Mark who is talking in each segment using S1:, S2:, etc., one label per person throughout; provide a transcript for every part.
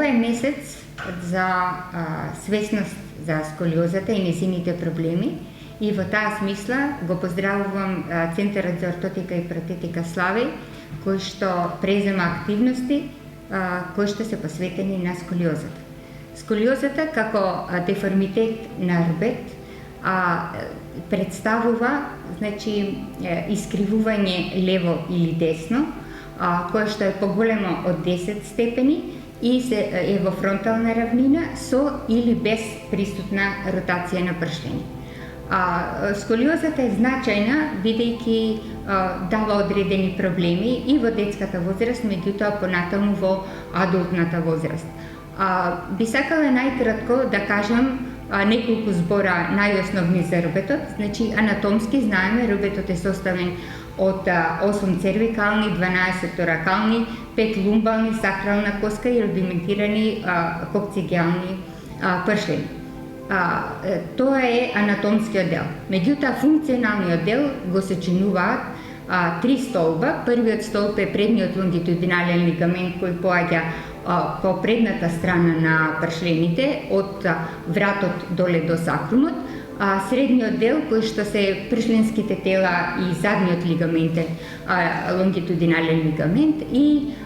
S1: Ова е месец за свесност за сколиозата и незините проблеми и во таа смисла го поздравувам Центарот за ортотика и протетика Славе, кој што презема активности кои што се посветени на сколиозата. Сколиозата како деформитет на рбет представува искривување лево или десно, кое што е поголемо од 10 степени и е во фронтална равнина со или без присутна ротација на прштени. Сколиозата е значајна бидејќи дава одредени проблеми и во детската возраст, меѓутоа понатаму во адултната возраст. Би сакала најкратко да кажам неколку збора најосновни за рбетот. Значи, анатомски знаеме, рбетот е составен од 8 цервикални, 12 торакални, 5 лумбални, сакрална коска и рудиментирани кокцигиални прштени. Тоа е анатомскиот дел. Меѓутоа, функционалниот дел го сочинуваат 3 столба. Првиот столб е предниот лонгитудинален лигамент кој поаѓа по предната страна на пршлените од вратот доле до сакрумот, средниот дел кој што се пршленските тела и задниот лигамент е лонгитудинален лигамент и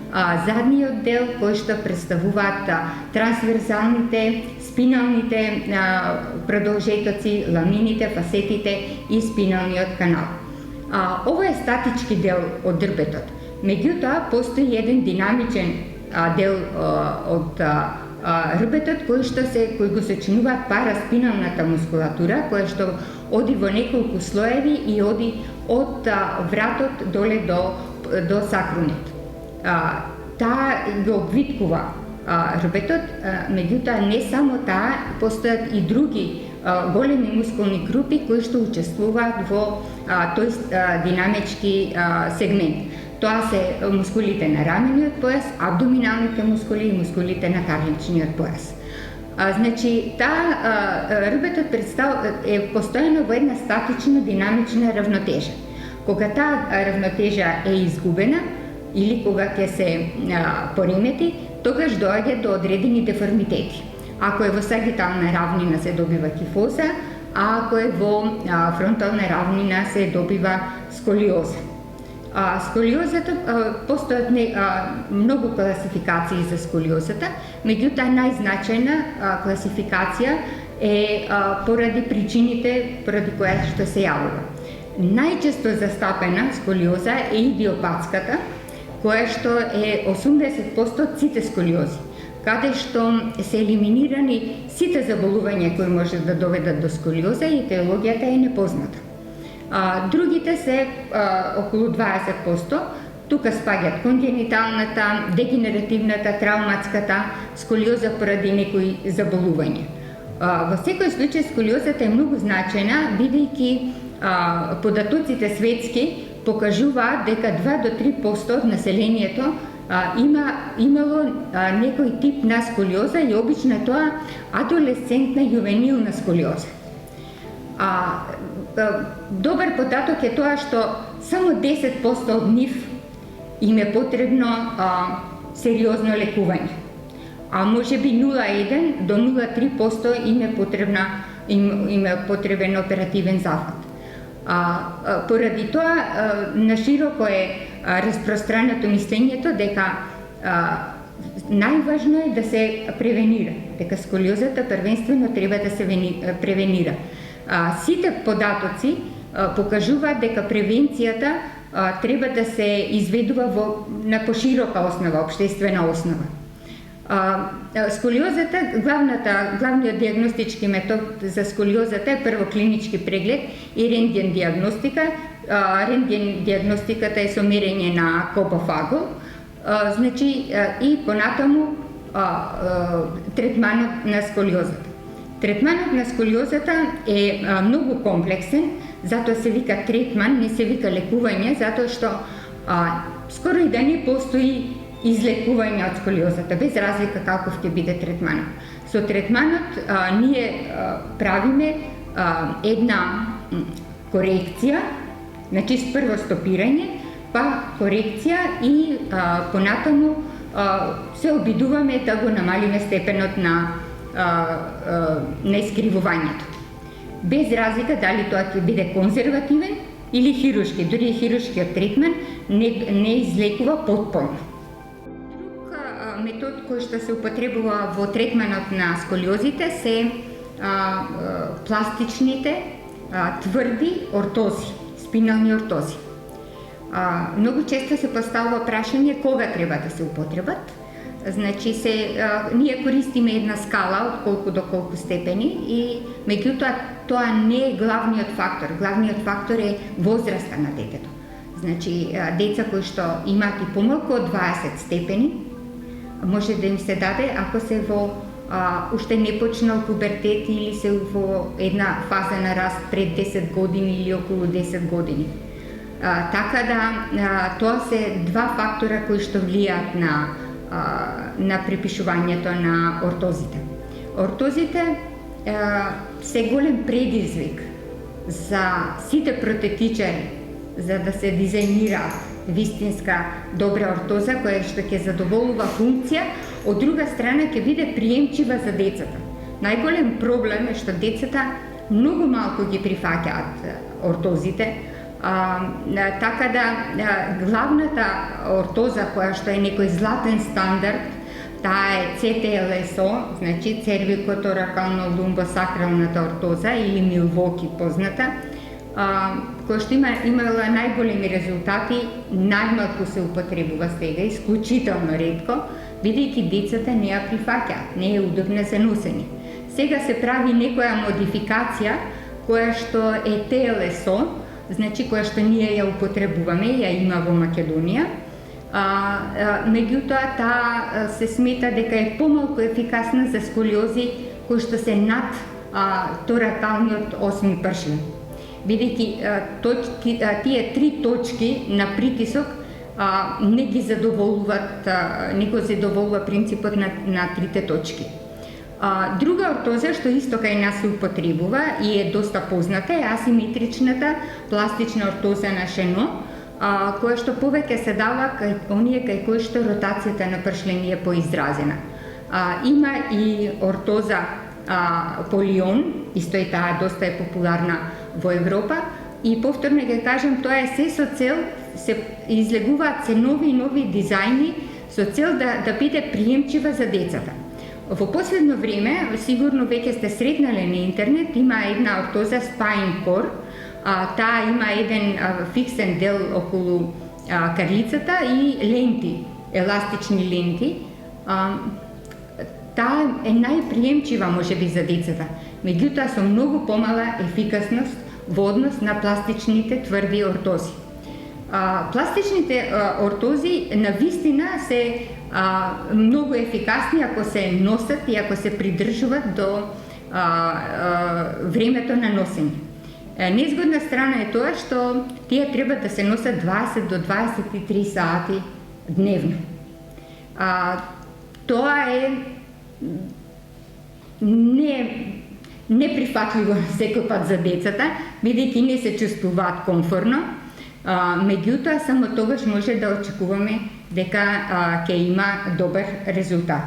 S1: задниот дел кој што представуваат трансверзалните, спиналните продолжетоци, ламините, фасетите и спиналниот канал. Ова е статички дел од рбетот. Меѓутоа, постои еден динамичен дел од рбетот кој го сочинуваат параспиналната мускулатура, која што оди во неколку слоеви и оди од вратот доле до сакрумот. Таа го обвиткува рбетот, меѓутоа не само таа, постојат и други големи мускулни групи кои што учествуваат во тој динамички сегмент. Тоа се мускулите на рамениот појас, абдоминалните мускули и мускулите на карличниот појас. Значи, рбетот е постојано во една статична динамична равнотежа. Кога таа равнотежа е изгубена или кога ќе се поремети, тогаш доаѓа до одредени деформитети. Ако е во сагитална равнина се добива кифоза, а ако е во фронтална равнина се добива сколиоза. Сколиозата, постојат многу класификации за сколиозата, меѓутоа најзначајна класификација е поради причините поради која што се јавува. Најчесто застапена сколиоза е идиопатската, која што е 80% од сите сколиози, каде што се елиминирани сите заболувања кои може да доведат до сколиоза и етиологијата е непозната. Другите се околу 20%, тука спаѓат конгениталната, дегенеративната, травматската сколиоза поради некои заболувања. Во секој случај сколиозата е многу значајна, бидејќи податоците светски покажуваат дека 2 до 3% од населението имало некој тип на сколиоза и обично е тоа адолесцентна јувенилна сколиоза. Добар податок е тоа што само 10% од нив им е потребно сериозно лекување, а може би 0,1 до 0,3% им е потребен оперативен зафат. Поради тоа, нашироко е распространето мислењето дека најважно е да се превенира, дека сколиозата првенствено треба да се превенира. Сите податоци покажуваат дека превенцијата треба да се изведува на поширока основа, општествена основа. Сколиозата, главниот диагностички метод за сколиозата е прво клинички преглед и рентген диагностика. Рентген диагностиката е со мерење на копофагол, значи и понатаму третманот на сколиозата. Третманот на сколиозата е многу комплексен, затоа се вика третман, не се вика лекување, затоа што скоро и да не постои излекување од сколиозата, без разлика каков ќе биде третманот. Со третманот ние правиме една корекција, значи прво стопирање, па корекција и понатаму се обидуваме да го намалиме степенот на искривувањето. Без разлика дали тоа ќе биде конзервативен или хируршки. Дури хируршкиот третман не излекува потполно. Друг метод кој што се употребува во третманот на сколиозите се пластичните тврди ортози, спинални ортози. Многу често се поставува прашање кога треба да се употребат. Значи ние користиме една скала од колку до колку степени и меѓутоа тоа не е главниот фактор. Главниот фактор е возраста на детето. Значи деца кои што имаат и помалку од 20 степени може да им се даде ако се во уште не почнал пубертет или се во една фаза на раст пред 10 години или околу 10 години. Така да тоа се два фактора кои што влијаат на припишувањето на ортозите. Ортозите се голем предизвик за сите протетичари за да се дизајнираат вистинска добра ортоза која што ќе задоволува функција, од друга страна ќе биде приемчива за децата. Најголем проблем е што децата многу малку ги прифаќаат ортозите, така да главната ортоза која што е некој златен стандард, таа е CTLSO, значи цервикоторакално-лумбосакралната ортоза или Милвоки позната, која што имала најголеми резултати, најмалку се употребува сега, исклучително ретко, бидејќи децата не ја прифаќаат, не е удобна за носење. Сега се прави некоја модификација која што е TLSO, значи која што ние ја употребуваме, ја има во Македонија, меѓутоа таа се смета дека е помалку ефикасна за сколиози кои што се над торакалниот осми пршлен. Бидејќи тие три точки на притисок не ги задоволуваат, не го задоволува принципот на трите точки. Друга ортоза што исто кај нас се употребува и е доста позната е асиметричната пластична ортоза на шено, која што повеќе се дава кај оние кај кои што ротацијата на пршлени е поизразена. Има и ортоза полион, исто и таа доста е популарна во Европа и повторно ќе кажам, тоа е се со цел, се излегуваат се нови и нови дизајни со цел да биде приемчива за децата. Во последно време, сигурно веќе сте сретнале на интернет, има една ортоза Spine Core, таа има еден фиксен дел околу карлицата и ленти, еластични ленти. Таа е најприемчива можеби за децата, меѓутоа со многу помала ефикасност во однос на пластичните тврди ортози. Пластичните ортози навистина се многу ефикасни ако се носат и ако се придржуваат до времето на носење. Незгодна страна е тоа што тие треба да се носат 20 до 23 сати дневно. Тоа е неприфатливо секој пат за децата, бидејќи не се чувствуваат комфортно, меѓутоа само тогаш може да очекуваме дека ќе има добар резултат.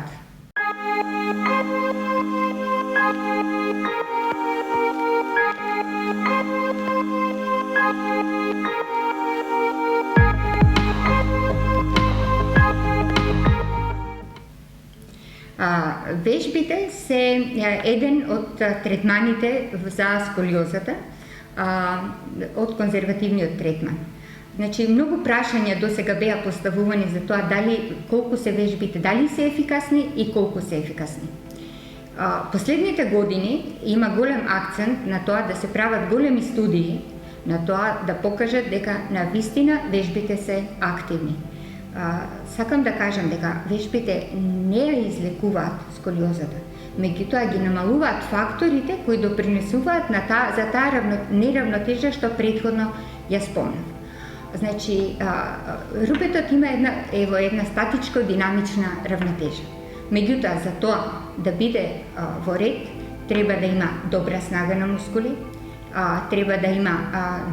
S1: Вежбите се еден од третманите за сколиозата, од конзервативниот третман. Значи, многу прашања досега беа поставувани за тоа колку се вежбите, дали се ефикасни и колку се ефикасни. Последните години има голем акцент на тоа да се прават големи студии, на тоа да покажат дека навистина вежбите се активни. Сакам да кажам дека вежбите не ја излекуваат сколиозата, меѓутоа ги намалуваат факторите кои допринесуваат за таа неравнотежа што претходно ја спомнав. Значи, рупетот има една статичко-динамична равнотежа. Меѓутоа, за тоа да биде во ред, треба да има добра снага на мускули, треба да има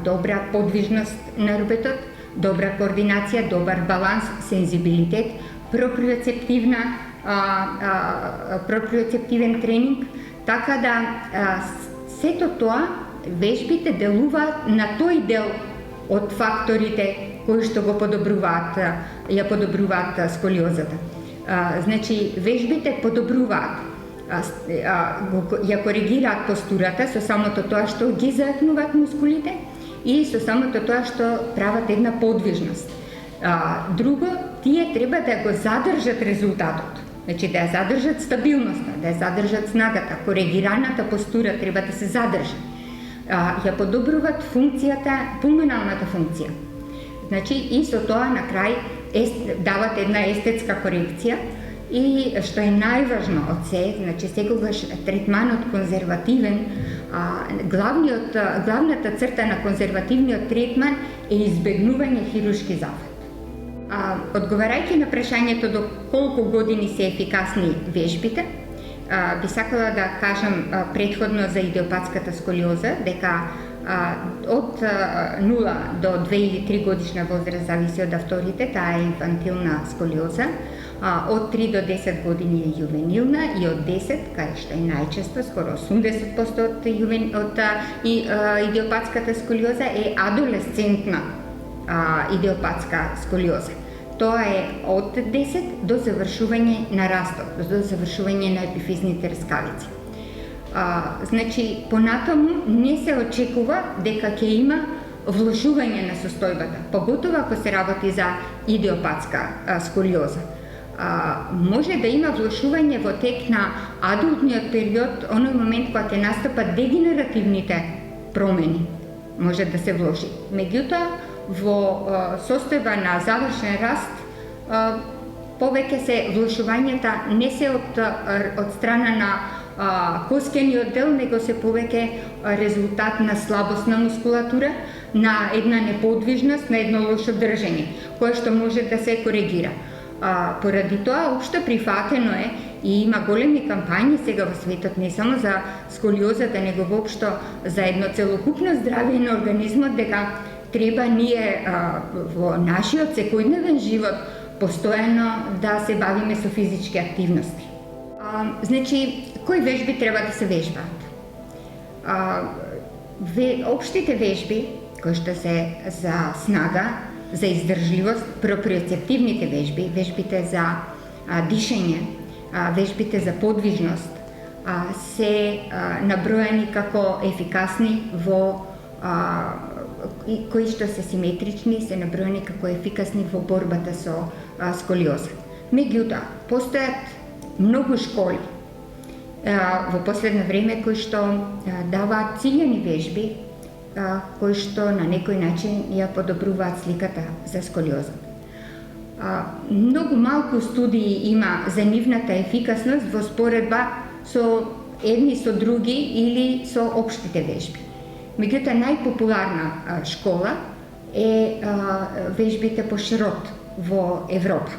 S1: добра подвижност на рупетот, добра координација, добар баланс, сензибилитет, проприоцептивен тренинг, така да сето тоа вежбите делуваат на тој дел од факторите кои што го ја подобруваат сколиозата. Значи, вежбите подобруваат, ја коригираат постурата со самото тоа што ги зајакнуваат мускулите и со самото тоа што прават една подвижност. Друго, тие треба да го задржат резултатот. Значи, да ја задржат стабилноста, да ја задржат снагата, коригираната постура треба да се задржи. Ја подобруваат функцијата, пулмоналната функција. Значи, и со тоа на крај дават една естетска корекција и што е најважно од се, значи секогаш третманот конзервативен, главната црта на конзервативниот третман е избегнување хируршки зафат. Одговарајќи на прашањето до колку години се ефикасни вежбите, би сакала да кажам претходно за идиопатската сколиоза, дека од 0 до 2 или 3 годишна возраст, зависи од авторите, таа е инфантилна сколиоза, од 3 до 10 години е јувенилна и од 10, кај што е најчесто, скоро 80% од идиопатската сколиоза е адолесцентна идиопатска сколиоза. Тоа е од 10 до завршување на растот, до завршување на епифизните рскавици. Значи, понатаму не се очекува дека ќе има влошување на состојбата, поготово ако се работи за идиопатска сколиоза. Може да има влошување во тек на адултниот период, оној момент кога ќе настапат дегенеративните промени, може да се влоши. Меѓутоа, во состојба на завршен раст, повеќе се влошувањата не се од страна на коскениот дел, него се повеќе резултат на слабост на мускулатура, на една неподвижност, на едно лошо држење, кое што може да се коригира. Поради тоа, општо прифатено е и има големи кампањи сега во светот, не само за сколиозата, него воопшто за едно целокупно здравје на организмот, дека треба ние во нашиот секојдневен живот постојано да се бавиме со физички активности. Значи, кои вежби треба да се вежбаат? Општите вежби, кои што се за снага, за издржливост, проприоцептивните вежби, вежбите за дишење, вежбите за подвижност, се набројани како ефикасни во кои што се симетрични, се набројани како ефикасни во борбата со сколиоза. Меѓутоа, постојат многу школи во последно време кои што даваат циљани вежби, кои што на некој начин ја подобруваат сликата за сколиозата. Многу малку студии има за нивната ефикасност во споредба со едни со други или со општите вежби. Меѓутоа, најпопуларна школа е вежбите по шрот во Европа.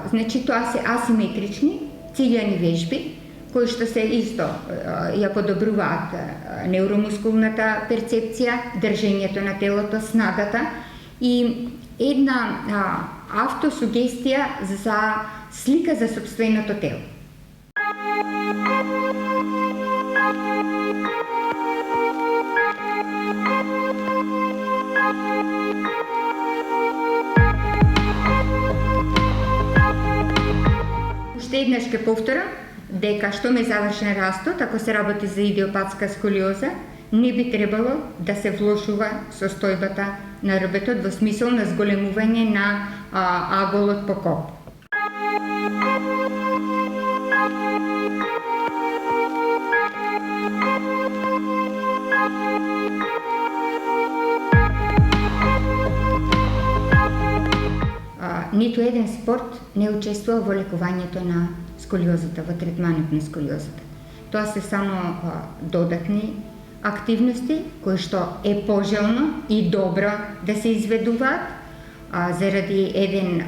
S1: Значи, тоа се асиметрични, циљани вежби, кои што се исто ја подобруваат неуромускулната перцепција, држењето на телото, снагата и една автосугестија за слика за сопственото тело. Уште еднаш ке повторам дека што ме завршен растот, ако се работи за идиопатска сколиоза, не би требало да се влошува состојбата на ребетот во смисол на зголемување на аголот по коп. Ниту еден спорт не учествува во лекувањето на сколиозата, во третманот на сколиозата. Тоа се само додатни активности кои што е пожелно и добро да се изведуваат заради едно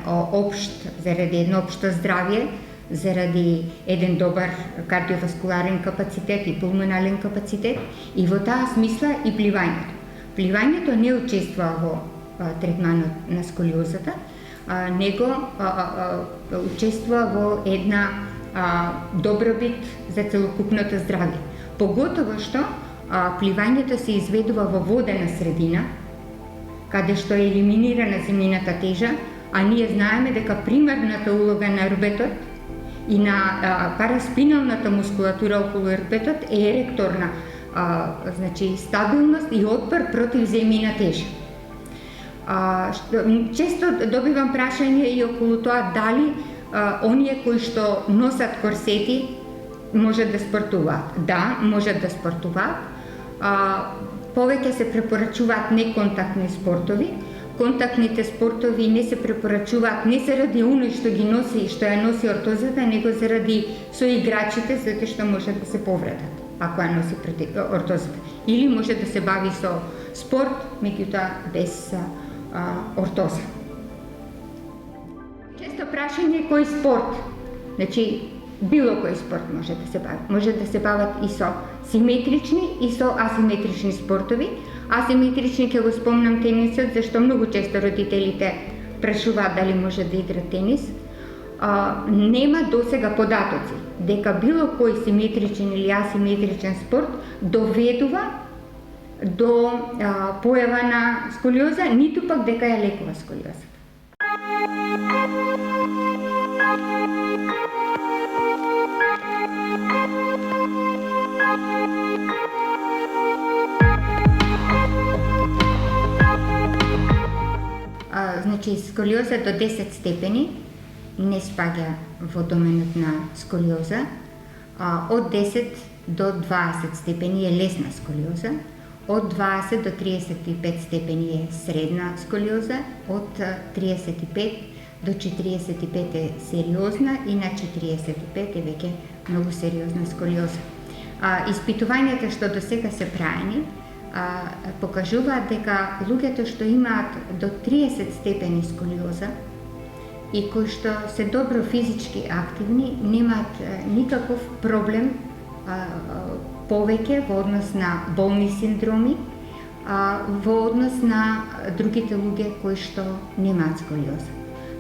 S1: општо здравје, заради еден добар кардиоваскуларен капацитет и пулмонален капацитет, и во таа смисла и пливањето. Пливањето не учествува во третманот на сколиозата, него учествува во една добробит за целокупното здравје. Поготово што пливањето се изведува во водена средина, каде што е елиминирана земјината тежа, а ние знаеме дека примарната улога на рбетот и на параспиналната мускулатура околу рбетот е еректорна, значи стабилност и отпор против земјина тежа. Често добивам прашање и околу тоа дали оние кои што носат корсети можат да спортуваат. Да, можат да спортуваат. Повеќе се препорачуваат неконтактни спортови. Контактните спортови не се препорачуваат не заради оној што ги носи, што ја носи ортозата, него заради соиграчите, затоа што може да се повредат ако ја носи ортозата. Или може да се бави со спорт, меѓутоа без ортоза. Често прашање кој спорт? Значи, било кој спорт може да се бави. Може да се бават и со симетрични и со асиметрични спортови. Асиметрични ќе го спомнам тенисот, зашто многу често родителите прашуваат дали може да игра тенис. Нема досега податоци дека било кој симетричен или асиметричен спорт доведува до појава на сколиоза, ниту пак дека ја лекува сколиоза. Значи, сколиоза до 10 степени не спаѓа во доменот на сколиоза. Од 10 до 20 степени е лесна сколиоза. Од 20 до 35 степени е средна сколиоза. Од 35 до 45 е сериозна и на 45 е веќе многу сериозна сколиоза. Испитувањата што до сега се правени покажуваат дека луѓето што имаат до 30 степени сколиоза и кои што се добро физички активни немаат никаков проблем повеќе во однос на болни синдроми, во однос на другите луѓе кои што немаат сколиоза.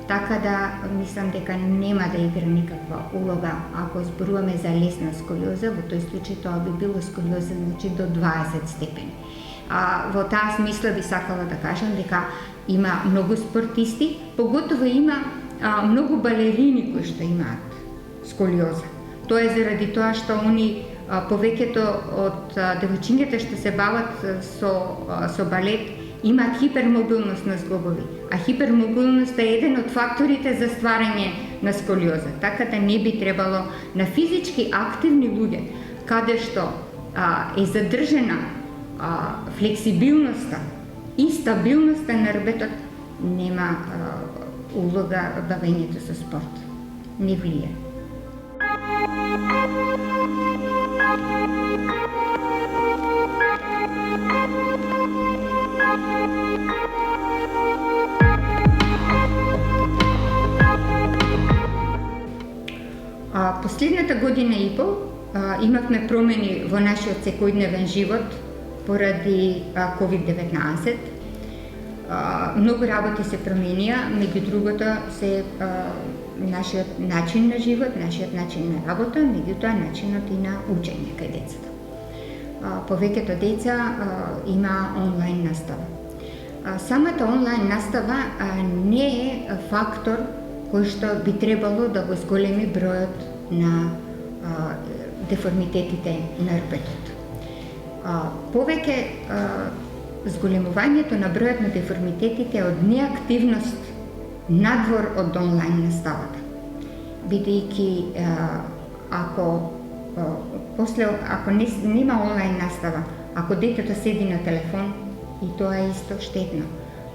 S1: Така да мислам дека нема да игра никаква улога ако зборуваме за лесна сколиоза, во тој случај тоа би било сколиоза значи до 20 степени. Во таа смисла би сакала да кажам дека има многу спортисти, поготово има многу балерини кои што имаат сколиоза. Тоа е заради тоа што они повеќето од девојчињата што се бават со балет имаат хипермобилност на зглобови, а хипермобилноста е еден од факторите за стварање на сколиоза. Така да не би требало на физички активни луѓе, каде што е задржена флексибилноста и стабилноста на рбетот, нема улога бавењето со спорт. Не влие. Последната година и пол имавме промени во нашиот секојдневен живот поради COVID-19. Многу работи се променија, меѓу другото се нашиот начин на живот, нашиот начин на работа, меѓутоа начинот и на учење кај децата. Повеќето деца има онлайн настава. Самата онлайн настава не е фактор кој што би требало да го зголеми бројот на деформитетите на рбетот. Повеќе зголемувањето на бројот на деформитетите од неактивност надвор од онлайн наставата. Бидејќи ако нема онлайн настава, ако детето седи на телефон, и тоа е исто штетно.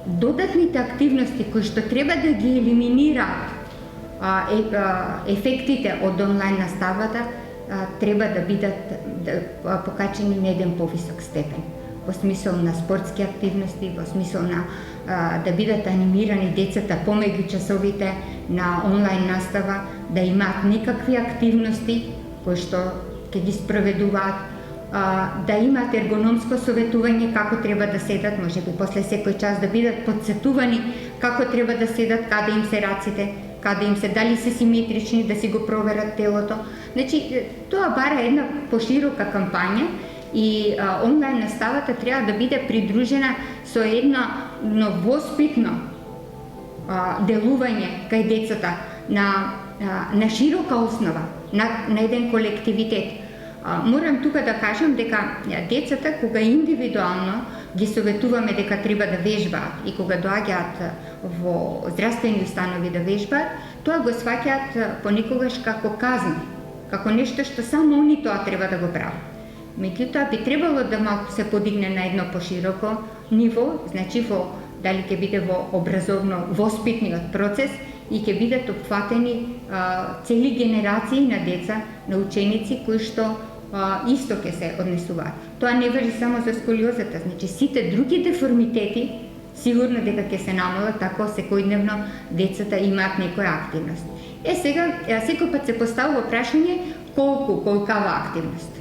S1: Додатните активности кои што треба да ги елиминираат ефектите од онлайн наставата треба да бидат покачени на еден повисок степен. Во смисол на спортски активности, во смисол на да бидат анимирани децата помеѓу часовите на онлайн настава, да имаат некакви активности кои што ќе ги спроведуваат, да имаат ергономско советување како треба да седат, можеби после секој час да бидат подсетувани како треба да седат, каде им се раците, каде им се, дали се симетрични, да си го проверат телото. Значи, тоа бара една поширока кампања и онлайн наставата треба да биде придружена со едно воспитно делување кај децата на широка основа, на еден колективитет. Морам тука да кажам дека децата кога индивидуално ги советуваме дека треба да вежбаат и кога доаѓаат во здравствени установи да вежбаат, тоа го сваќаат понекогаш како казна, како нешто што само они тоа треба да го прават. Меѓутоа би требало да малку се подигне на едно пошироко ниво, значи дали ќе биде во образовно воспитниот процес и ќе бидат опфатени цели генерации на деца, на ученици кои што исто ќе се однесуваат. Тоа не важи само за сколиозата, значи сите други деформитети сигурно дека ќе се намалат ако секојдневно децата имаат некоја активност. Сега секој пат се поставува прашање колкава активност.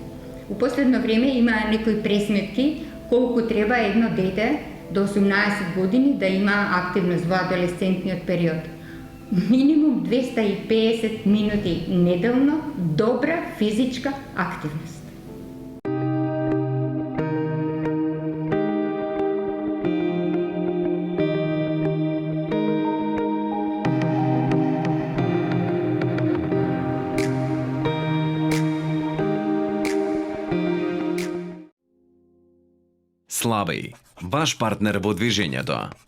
S1: У последно време има некои пресметки колку треба едно дете до 18 години да има активност во адолесцентниот период. Минимум 250 минути неделно добра физичка активност.
S2: Славеј, ваш партнер во движењето.